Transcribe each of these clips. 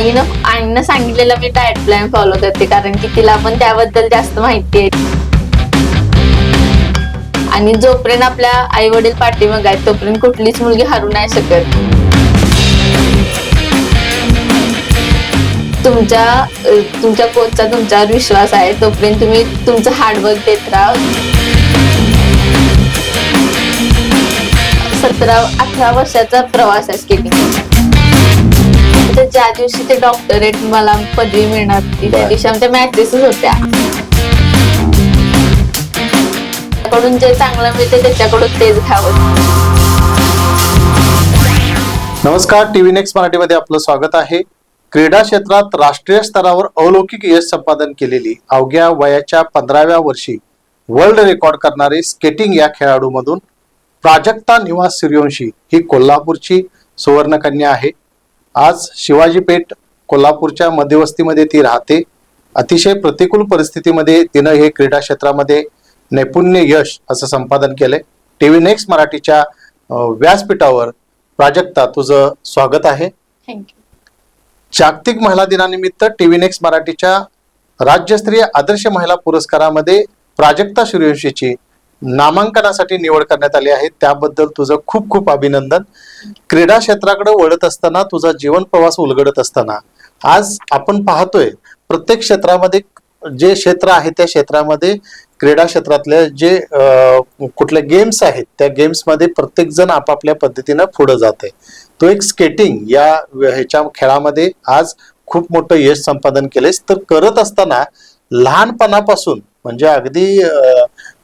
आईनं सांगितलेलं मी diet plan follow करते, कारण की तिला पण त्याबद्दल जास्त माहिती आहे. आणि जोपर्यंत आपल्या आई वडील पाठीमागे आहेत तोपर्यंत कुठलीच मुलगी हरू नाही शकत. तुमच्या कोचचा तुमच्यावर विश्वास आहे तोपर्यंत तुम्ही तुमचं हार्डवर्क देत राहा. 17-18 वर्षाचा प्रवास आहे स्केटिंग. ज्या दिवशी ते डॉक्टरेट मला पदवी मिळणार होती त्या दिवशी आमच्या मॅचेसच होत्या. त्याकडून जे चांगलं मिळते त्याच्याकडून तेच घ्यावं. नमस्कार, टीव्ही नेक्स्ट मराठीमध्ये आपलं स्वागत आहे. क्रीडा क्षेत्रात राष्ट्रीय स्तरावर अलौकिक यश संपादन केलेली अवघ्या वयाच्या 15व्या वर्षी वर्ल्ड रेकॉर्ड करणारी स्केटिंग या खेळाडूमधून प्राजक्ता निवास सूर्यवंशी ही कोल्हापूरची सुवर्णकन्या आहे. आज शिवाजी पेठ कोल्हापूरच्या मध्यवस्तीमध्ये ती राहते. अतिशय प्रतिकूल परिस्थितीमध्ये तिनं हे क्रीडा क्षेत्रामध्ये नैपुण्य यश असं संपादन केलंय. टीव्ही नेक्स्ट मराठीच्या व्यासपीठावर प्राजक्ता, तुझं स्वागत आहे. थँक्यू. जागतिक महिला दिनानिमित्त टीव्ही नेक्स्ट मराठीच्या राज्यस्तरीय आदर्श महिला पुरस्कारामध्ये प्राजक्ता सूर्यवंशीची नामांकनासाठी निवड करण्यात आली आहे. त्याबद्दल तुझं खूप खूप अभिनंदन. क्रीडा क्षेत्राकडे वळत असताना तुझा जीवन प्रवास उलगडत असताना आज आपण पाहतोय प्रत्येक क्षेत्रामध्ये जे क्षेत्र आहे त्या क्षेत्रामध्ये क्रीडा क्षेत्रातले जे कुठले गेम्स आहेत त्या गेम्स मध्ये प्रत्येक जण आपापल्या पद्धतीनं पुढे जाते. तो एक स्केटिंग या ह्याच्या खेळामध्ये आज खूप मोठं यश संपादन केलेस. तर करत असताना लहानपणापासून म्हणजे अगदी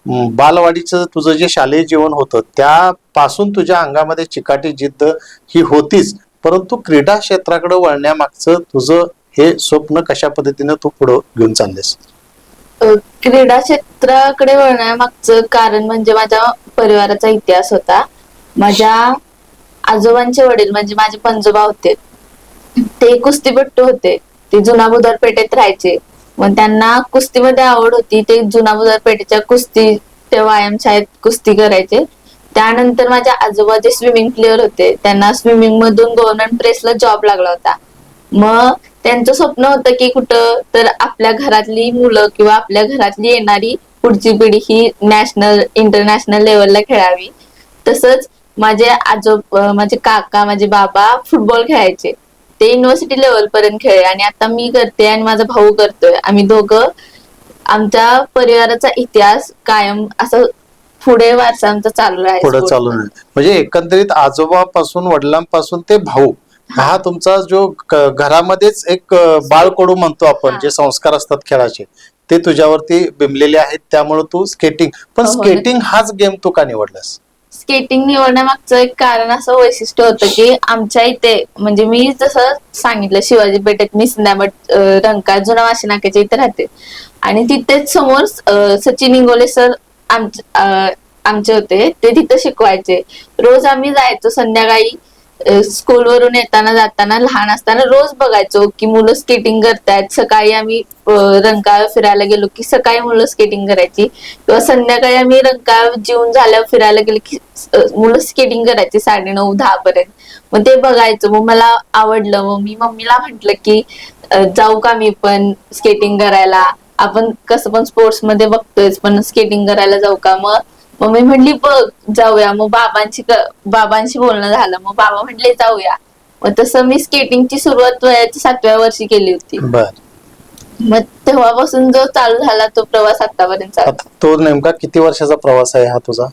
बालवाडीचं तुझं जे शालेय जीवन होतं त्यापासून तुझ्या अंगामध्ये चिकाटी जिद्द ही होतीच, परंतु क्रीडा क्षेत्राकडे वळण्यामागचं तुझं हे स्वप्न कशा पद्धतीनं तू पुढे घेऊन चाललेस? क्रीडा क्षेत्राकडे वळण्यामागचं कारण म्हणजे माझ्या परिवाराचा इतिहास होता. माझ्या आजोबांचे वडील म्हणजे माझे पणजोबा होते, ते कुस्तीपट्टू होते. ते जुना बुधवार पेठेत राहायचे. मग त्यांना कुस्तीमध्ये आवड होती. ते जुना बुधवार पेठेच्या कुस्ती ते व्यायामशाळेत कुस्ती करायचे. त्यानंतर माझ्या आजोबा जे स्विमिंग प्लेअर होते त्यांना स्विमिंग मधून गव्हर्नमेंट प्रेसला जॉब लागला होता. मग त्यांचं स्वप्न होतं की कुठं तर आपल्या घरातली मुलं किंवा आपल्या घरातली येणारी पुढची पिढी ही नॅशनल इंटरनॅशनल लेवलला खेळावी. तसंच माझे काका माझे बाबा फुटबॉल खेळायचे. ते युनिव्हर्सिटी लेवल पर्यंत खेळले आणि आता मी करते आणि माझा भाऊ करतोय. आम्ही दोघं आमच्या परिवाराचा इतिहास कायम असं पुढे वारसा आमचा चालू आहे. पुढे चालू आहे म्हणजे एकंदरीत आजोबापासून वडिलांपासून ते भाऊ हा तुमचा जो घरामध्येच एक बाळकडू म्हणतो आपण, जे संस्कार असतात खेळाचे ते तुझ्यावरती बिंबलेले आहेत. त्यामुळे तू स्केटिंग पण स्केटिंग हाच गेम तू का निवडलास? स्केटिंग निवडण्यामागचं एक कारण असं वैशिष्ट्य होतं की आमच्या इथे म्हणजे मी जसं सांगितलं शिवाजी पेठेत मी सिंधामठ रंकाळ जुना वाशी नाक्याच्या इथे राहते आणि तिथेच समोर सचिन इंगोले सर आमचे होते. ते तिथं शिकवायचे. रोज आम्ही जायचो संध्याकाळी स्कूलवरून येताना जाताना लहान असताना रोज बघायचो की मुलं स्केटिंग करतायत. सकाळी आम्ही रंकाळ फिरायला गेलो की सकाळी मुलं स्केटिंग करायची किंवा संध्याकाळी आम्ही रंकाळ जेवून झाल्यावर फिरायला गेलो की मुलं स्केटिंग करायची 9:30-10 पर्यंत. मग ते बघायचं. मग मला आवडलं. मग मी मम्मीला म्हंटल की जाऊ का मी पण स्केटिंग करायला. आपण कसं पण स्पोर्ट्स मध्ये बघतोय पण स्केटिंग करायला जाऊ का? मग मम्मी म्हणली बघ जाऊया. मग बाबांशी बोलणं झालं. मग बाबा म्हटले जाऊया. मग तसं मी स्केटिंगची सुरुवात वयाच्या 7व्या वर्षी केली होती. मग तेव्हापासून जो चालू झाला तो प्रवास आतापर्यंत. तो नेमका किती वर्षाचा प्रवास आहे हा तुझा?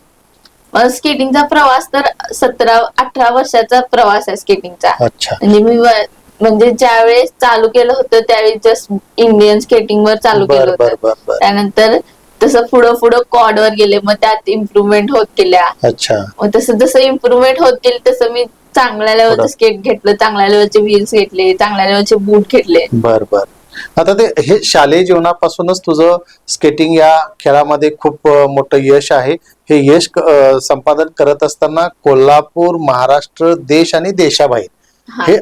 स्केटिंगचा प्रवास तर 17-18 वर्षाचा प्रवास आहे स्केटिंगचा. म्हणजे मी म्हणजे ज्यावेळेस चालू केलं होतं त्यावेळी जस्ट इंडियन स्केटिंग वर चालू केलं होतं. त्यानंतर तसं पुढं कॉर्डवर गेले. मग त्यात इम्प्रुव्हमेंट होत गेल्या. मग तसं जसं इम्प्रुव्हमेंट होत गेली तसं मी चांगल्या लेवलचं स्केट घेतलं, चांगल्या लेवलचे व्हील्स घेतले, चांगल्या लेवलचे बूट घेतले. बर आता ते हे शालेय जीवनापासूनच तुझं स्केटिंग या खेळामध्ये खूप मोठं यश आहे. हे यश संपादन करत असताना कोल्हापूर, महाराष्ट्र, देश आणि देशाबाहेर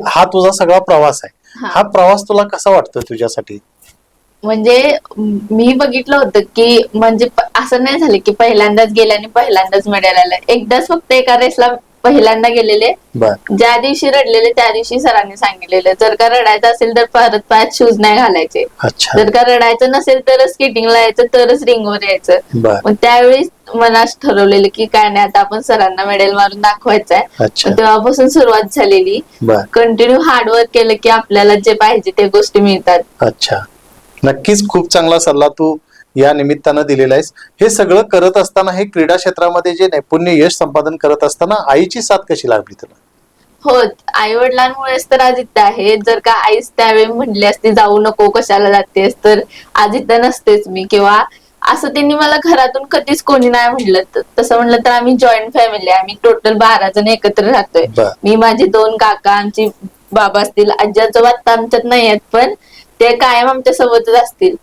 हा तुझा सगळा प्रवास आहे. हा प्रवास तुला कसा वाटतोय तुझ्यासाठी? म्हणजे मी बघितलं होतं की म्हणजे असं नाही झालं की पहिल्यांदाच गेले आणि पहिल्यांदाच मेडल आलं. एकदाच फक्त एका रेसला पहिल्यांदा गेलेले. बर ज्या दिवशी रडलेले त्या दिवशी सरांनी सांगितलेलं जर का रडायचं असेल तर परत पायात शूज नाही घालायचे. अच्छा जर का रडायचं नसेल तरच स्केटिंगला यायचं, तरच रिंगवर यायचं. बर मग त्यावेळी मला ठरवलेलं की काय नाही, आता आपण सरांना मेडल मारून दाखवायचंय. अच्छा मग तेव्हापासून सुरुवात झालेली. बर कंटिन्यू हार्डवर्क केलं की आपल्याला जे पाहिजे ते गोष्टी मिळतात. अच्छा, नक्कीच खूप चांगला सल्ला तू या निमित्तानं दिलेला आहेस. हे सगळं करत असताना, हे क्रीडा क्षेत्रामध्ये जे नैपुण्य यश संपादन करत असताना आईची साथ कशी लागली तुला? हो, आई वडिलांमुळेच तर आज इथं आहे. जर का आईच त्यावेळी म्हणली असती जाऊ नको कशाला जातेस, तर आज इथं नसतेच मी. किंवा असं त्यांनी मला घरातून कधीच कोणी नाही म्हणलं. तसं म्हणलं तर आम्ही जॉईंट फॅमिली आहे. आम्ही टोटल 12 जण एकत्र राहतोय. बर. मी, माझे 2 काका, आमची बाबा असतील, आजी आजोबा आता आमच्यात नाही आहेत, पण ते कायम आमच्या सोबतच असतील.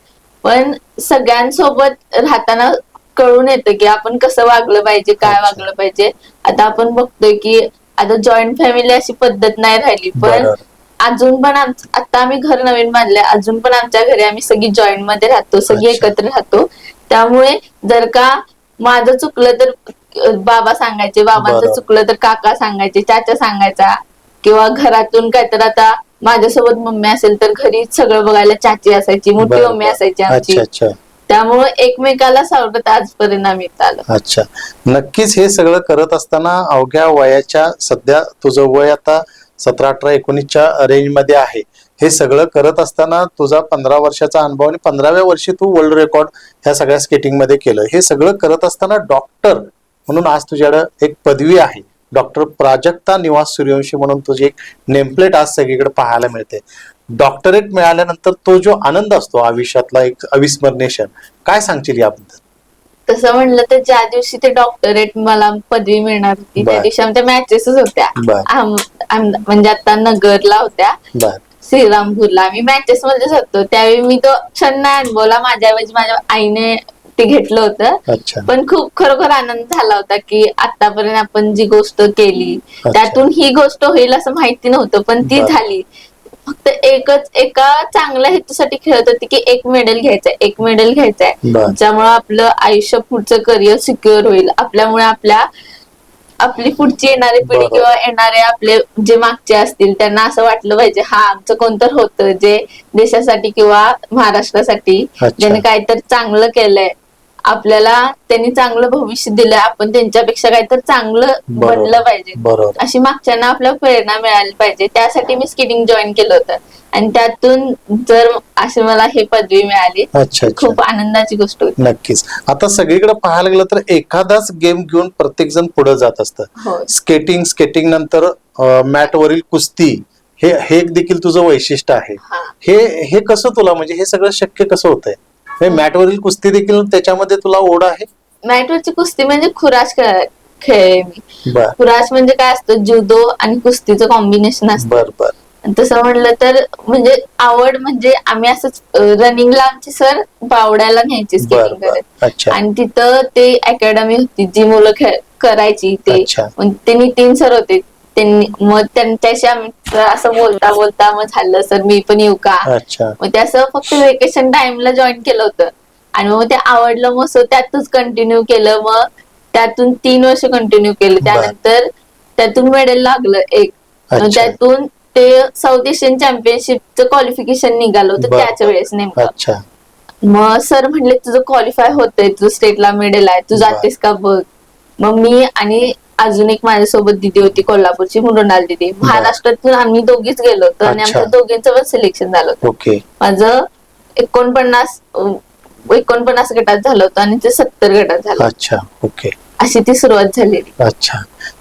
पण सगळ्यांसोबत राहताना कळून येतं की आपण कसं वागलं पाहिजे, काय अच्छा. वागलं पाहिजे. आता आपण बघतोय की आता जॉईंट फॅमिली अशी पद्धत नाही राहिली, पण बरोबर. अजून पण आता आम्ही घर नवीन बांधले, अजून पण आमच्या घरी आम्ही सगळी जॉईंट मध्ये राहतो, सगळी अच्छा. एकत्र राहतो. त्यामुळे जर का माझं चुकलं तर बाबा सांगायचे, बाबांचं बरोबर. चुकलं तर काका सांगायचे, चाचा सांगायचा. किंवा घरातून काय तर आता माझ्यासोबत मम्मी असेल तर घरी सगळं बघायला चाची असायची, मोठी बरोबर. मम्मी असायची आमची. अच्छा अच्छा त्यामुळे एकमेकाला सावरत आजपर्यंत आम्ही इथं आलो. अच्छा, नक्कीच हे सगळं करत असताना अवघ्या वयाच्या, सध्या तुझं वय आता 17, 18, 19च्या रेंज मध्ये आहे. हे सगळं करत असताना तुझा 15 वर्षाचा अनुभव आणि 15व्या वर्षी तू वर्ल्ड रेकॉर्ड ह्या सगळ्या स्केटिंग मध्ये केलं. हे सगळं करत असताना डॉक्टर म्हणून आज तुझ्याकडे एक पदवी आहे, डॉक्टर प्राजक्ता निवास सूर्यवंशी म्हणून तुझी एक नेमप्लेट आज सगळीकडे पाहायला मिळते. डॉक्टरेट मिळाल्यानंतर तो जो आनंद असतो आयुष्यातला, एक अविस्मरणीय क्षण, काय सांगशील याबद्दल? तसं म्हणलं तर ज्या दिवशी ते डॉक्टरेट मला पदवी मिळणार होती बर. त्या दिवशी आमच्या मॅचेसच होत्या. बर. म्हणजे आता नगरला होत्या, बर श्रीरामपूरला. आम्ही मॅचेस मध्येच होतो. त्यावेळी मी तो क्षण नाही अनुभवला, माझ्याऐवजी माझ्या आईने ते घेतलं होतं. अच्छा पण खूप खरोखर आनंद झाला होता की आतापर्यंत आपण जी गोष्ट केली अच्छा. त्यातून ही गोष्ट होईल असं माहिती नव्हतं, पण ती बर. झाली. फक्त एका चांगल्या हेतूसाठी खेळत होती की एक मेडल घ्यायचंय, एक मेडल घ्यायचंय, बर. ज्यामुळे आपलं आयुष्य, पुढचं करिअर सिक्युअर होईल. आपल्यामुळे आपली पुढची येणारी पिढी बरोबर. किंवा येणारे आपले जे मागचे असतील त्यांना असं वाटलं पाहिजे हा आमचं कोणतर होतं जे देशासाठी किंवा महाराष्ट्रासाठी अच्छा. ज्याने काहीतरी चांगलं केलंय, आपल्याला त्यांनी चांगलं भविष्य दिलंय, आपण त्यांच्यापेक्षा काहीतरी चांगलं बरोबर. बनलं पाहिजे, बरोबर. अशी मागच्यांना आपल्याला प्रेरणा मिळाली पाहिजे. त्यासाठी मी स्केटिंग जॉईन केलं होतं आणि त्यातून जर अशी मला ही पदवी मिळाली, अच्छा अच्छा, खूप आनंदाची गोष्ट होती. नक्कीच. आता सगळीकडे पाहायला गेलं तर एखादाच गेम घेऊन प्रत्येक जण पुढे जात असतं. हो. स्केटिंग नंतर मॅट वरील कुस्ती, हे हे एक देखील तुझं वैशिष्ट्य आहे. हा. हे कसं तुला, म्हणजे हे सगळं शक्य कसं होतंय? मॅट वरील कुस्ती देखील त्याच्यामध्ये तुला ओढ आहे? मॅटवरची कुस्ती म्हणजे खुराश खेळ मी. बर खुराश म्हणजे काय असतं, जुदो आणि कुस्तीचं कॉम्बिनेशन असतं. बर बर तसं म्हणलं तर म्हणजे आवड म्हणजे आम्ही असंच रनिंगला आमची सर बावड्याला न्यायची बर स्केटिंग बर. करत. अच्छा आणि तिथं ते अकॅडमी होती जी मुलं करायची ते. अच्छा. मग ते नितीन सर होते, त्यांनी मग त्यांच्याशी आम्ही असं बोलता बोलता मग झालं सर मी पण येऊ का. अच्छा मग ते असं फक्त वेकेशन टाइमला जॉईन केलं होतं आणि मग ते आवडलं, मग सो त्यातच कंटिन्यू केलं. मग त्यातून 3 वर्ष कंटिन्यू केलं. बर. त्यानंतर त्यातून मेडल लागलं एक. मग अच्छा. त्यातून ते साऊथ एशियन चॅम्पियनशिपचं क्वालिफिकेशन निघालं होतं बर. त्याच्या वेळेस नेमकं. अच्छा मग सर म्हणले तुझं क्वालिफाय होतंय, तुझं स्टेटला मेडल आहे, तू बर. जातेस का बघ. मग मी आणि अजून एक माझ्यासोबत दिदी होती कोल्हापूरची, मृणाल दिदी, महाराष्ट्रातून आम्ही दोघीच गेलो होतो आणि अच्छा. आमच्या दोघींचं पण सिलेक्शन झालं होतं. ओके. माझं 49 गटात झालं होतं आणि ते 70 गटात झालं. अच्छा ओके. अशी ती सुरुवात झालेली. अच्छा,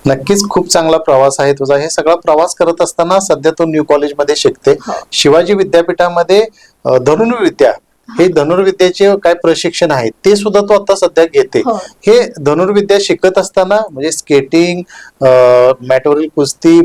नक्कीच खूप चांगला प्रवास आहे तुझा. हे सगळा प्रवास करत असताना सध्या तू न्यू कॉलेजमध्ये शिकते. हो. शिवाजी विद्यापीठामध्ये धनुर्विद्या, हे धनुर्विद्याचे काय प्रशिक्षण आहे ते सुद्धा तू आता सध्या घेते. हो. हे धनुर्विद्या शिकत असताना म्हणजे स्केटिंग, मॅटवरील कुस्ती,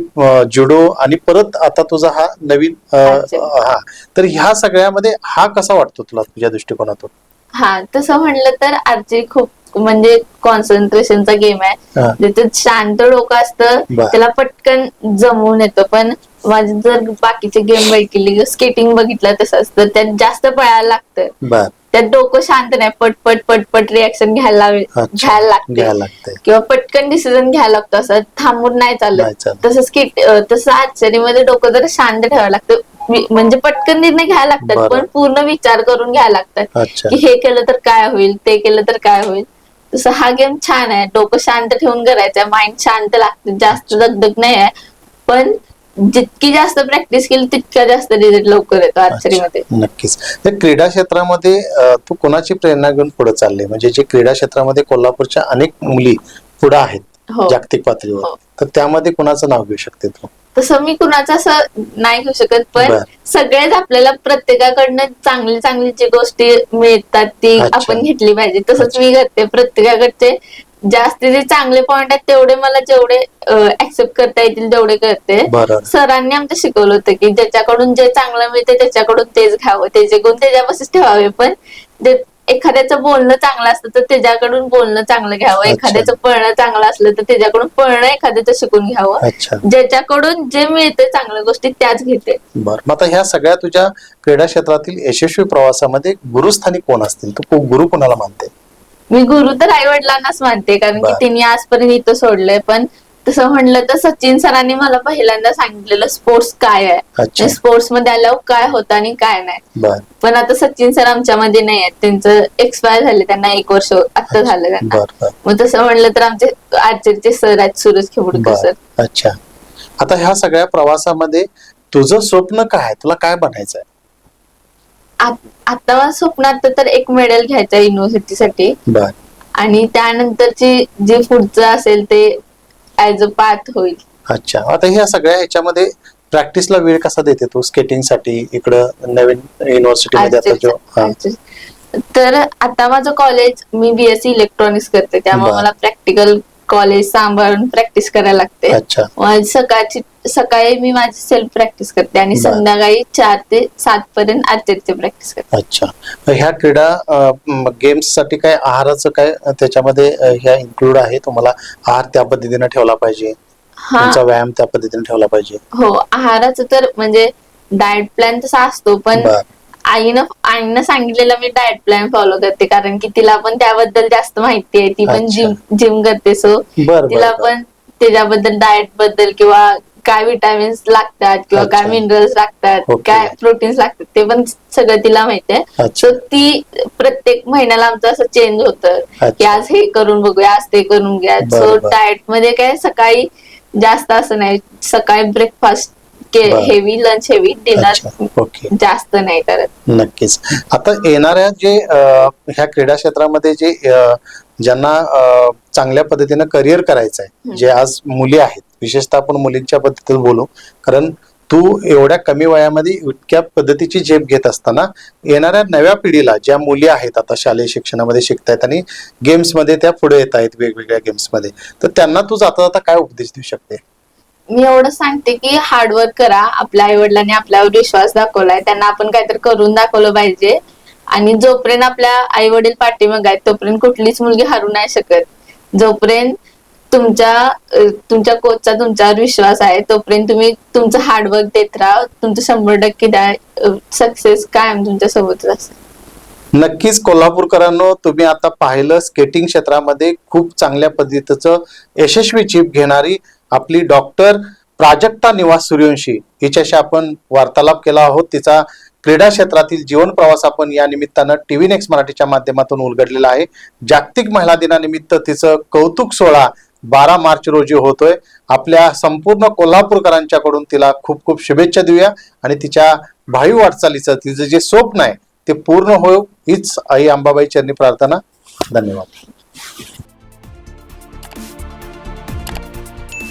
जुडो आणि परत आता तुझा हा नवीन हा, तर ह्या सगळ्यामध्ये हा कसा वाटतो तुला तुझ्या दृष्टिकोनातून? हा, तसं म्हणलं तर आर्चरी खूप म्हणजे कॉन्सन्ट्रेशनचा गेम आहे. हा. त्याच्यात शांत डोकं असतं, बर. त्याला पटकन जमवून येतं. पण माझे जर बाकीचे गेम बघितले, स्केटिंग बघितलं तसंच, तर त्यात जास्त पळायला लागतं. बर. त्यात डोकं शांत नाही, पटपट पटपट रिॲक्शन घ्यायला घ्यायला लागते किंवा पटकन डिसिजन घ्यायला लागतो, असं थांबून नाही चालत. तसं आर्चरीमध्ये डोकं जरा शांत ठेवायला लागतं, म्हणजे पटकन निर्णय घ्यायला लागतात, पण पूर्ण विचार करून घ्यायला लागतात की हे केलं तर काय होईल, ते केलं तर काय होईल. तसं हा गेम छान आहे, डोकं शांत ठेवून करायचं, माइंड शांत लागतं, जास्त दगदग नाही आहे. पण जितकी जास्त प्रॅक्टिस केली तितका जास्त रिझल्ट लवकर येतो आर्चरीमध्ये. नक्कीच. तर क्रीडा क्षेत्रामध्ये तू कोणाची प्रेरणा घेऊन पुढे चालले, म्हणजे जे क्रीडा क्षेत्रामध्ये कोल्हापूरच्या अनेक मुली पुढे आहेत जागतिक पातळीवर, तर त्यामध्ये कोणाचं नाव घेऊ शकते तू? तसं मी कुणाचं असं नाही घेऊ शकत, पण सगळेच आपल्याला प्रत्येकाकडनं चांगली चांगली जी गोष्टी मिळतात ती आपण घेतली पाहिजे. तसंच मी करते, प्रत्येकाकडचे जास्ती जे चांगले पॉइंट आहेत तेवढे मला जेवढे ऍक्सेप्ट करता येतील तेवढे करते. सरांनी आमचं शिकवलं होतं की ज्याच्याकडून जे चांगलं मिळते त्याच्याकडून तेच घ्यावं, त्याचे गुण त्याच्यापासून ठेवावे. पण एखाद्याचं बोलणं चांगलं असतं तर त्याच्याकडून बोलणं चांगलं घ्यावं, एखाद्याचं पळणं चांगलं असलं तर त्याच्याकडून पळणं एखाद्याचं शिकून घ्यावं. ज्याच्याकडून जे मिळते चांगल्या गोष्टी त्याच घेते. बरं. मग आता ह्या सगळ्या तुझ्या क्रीडा क्षेत्रातील यशस्वी प्रवासामध्ये गुरुस्थानी कोण असतील, तू गुरु कोणाला मानते? मी गुरु तर आई वडिलांनाच मानते, कारण की त्यांनी आजपर्यंत इथं सोडलंय. पण तसं म्हणलं तर सचिन सरांनी मला पहिल्यांदा सांगितलेलं स्पोर्ट्स काय आहे, स्पोर्ट्स मध्ये आल्यावर काय होतं आणि काय नाही. पण आता सचिन सर आमच्यामध्ये नाही आहेत, त्यांचं एक्सपायर झाले, त्यांना 1 वर्ष आता झालं त्यांना. मग तसं म्हणलं तर आमचे आर्चरीचे सर आहेत, सूरज खेवडकर सर. अच्छा. आता ह्या सगळ्या प्रवासामध्ये तुझं स्वप्न काय आहे, तुला काय बनायचं आहे? आता माझं स्वप्न तर एक मेडल घ्यायचं आहे युनिव्हर्सिटीसाठी, आणि त्यानंतरची जे पुढचं असेल ते ऍज अ पाथ होईल. अच्छा. आता ह्या सगळ्या ह्याच्यामध्ये प्रॅक्टिसला वेळ कसा देते तू स्केटिंग साठी इकडं नवीन युनिव्हर्सिटीमध्ये? तर आता माझं कॉलेज, मी बीएससी इलेक्ट्रॉनिक्स करते, त्यामुळे मला प्रॅक्टिकल कॉलेज सांभाळून प्रॅक्टिस करायला लागते. सकाळी मी माझी सेल्फ प्रॅक्टिस करते आणि संध्याकाळी 4 ते 7 पर्यंत आर्चरीची प्रॅक्टिस करते. अच्छा. ह्या क्रीडा गेम्स साठी काय आहाराचं काय त्याच्यामध्ये ह्या इन्क्लूड आहे? तुम्हाला आहार त्या पद्धतीने ठेवला पाहिजे, तुमचा व्यायाम त्या पद्धतीने ठेवला पाहिजे? हो, आहाराचं तर म्हणजे डाएट प्लॅन तसा असतो, पण आईनं सांगितलेलं मी डाएट प्लॅन फॉलो करते, कारण की तिला पण त्याबद्दल जास्त माहिती आहे. ती पण जिम करते, सो तिला पण त्याच्याबद्दल डाएट बद्दल किंवा काय विटामिन्स लागतात किंवा काय मिनरल्स लागतात, काय प्रोटीन्स लागतात, ते पण सगळं तिला माहिती आहे. सो ती प्रत्येक महिन्याला आमचं असं चेंज होतं की आज हे करून बघूया, आज ते करून घ्या. सो डाएट मध्ये काय सकाळी जास्त असं नाही, सकाळी breakfast heavy, lunch heavy, dinner जास्त नाही करत. नक्कीच. आता येणाऱ्या जे ह्या क्रीडा क्षेत्रामध्ये जे ज्यांना चांगल्या पद्धतीने करिअर करायचं आहे, जे आज मुली आहेत, विशेषतः आपण मुलींच्या पद्धतीत बोलू, कारण तू एवढ्या कमी वयामध्ये इतक्या पद्धतीची झेप घेत असताना येणाऱ्या नव्या पिढीला, ज्या मुली आहेत आता शालेय शिक्षणामध्ये शिकतायत आणि गेम्स मध्ये त्या पुढे येत आहेत वेगवेगळ्या गेम्स मध्ये, तर त्यांना तू जाता जाता काय उपदेश देऊ शकते? मी एवढं सांगते की हार्डवर्क करा. आपल्या आई वडिलांनी आपल्यावर विश्वास दाखवलाय, त्यांना आपण काहीतरी करून दाखवलं पाहिजे. आणि जोपर्यंत आपल्या आई वडील पाठीमागे आहेत तोपर्यंत कुठलीच मुलगी हरू नाही शकत. जोपर्यंत तुमच्या कोचचा तुमच्यावर विश्वास आहे तोपर्यंत तुम्ही तुमचं हार्डवर्क देत राहा, तुमचं 100% सक्सेस कायम तुमच्या सोबतच असेल. नक्कीच कोल्हापूरकरांनो, तुम्ही आता पाहिलं स्केटिंग क्षेत्रामध्ये खूप चांगल्या पद्धतीचं यशस्वी चीप घेणारी आपली डॉक्टर प्राजक्ता निवास सूर्यवंशी हिच्याशी आपण वार्तालाप केला आहोत. तिचा क्रीडा क्षेत्रातील जीवन प्रवास आपण या निमित्तानं टीव्ही नेक्स्ट मराठीच्या माध्यमातून उलगडलेला आहे. जागतिक महिला दिनानिमित्त तिचं कौतुक सोहळा 12 मार्च रोजी होतोय. आपल्या संपूर्ण कोल्हापूरकरांच्याकडून तिला खूप खूप शुभेच्छा देऊया आणि तिच्या भावी वाटचालीचं तिचं जे स्वप्न आहे ते पूर्ण होईल हीच आई अंबाबाई चरणी प्रार्थना. धन्यवाद.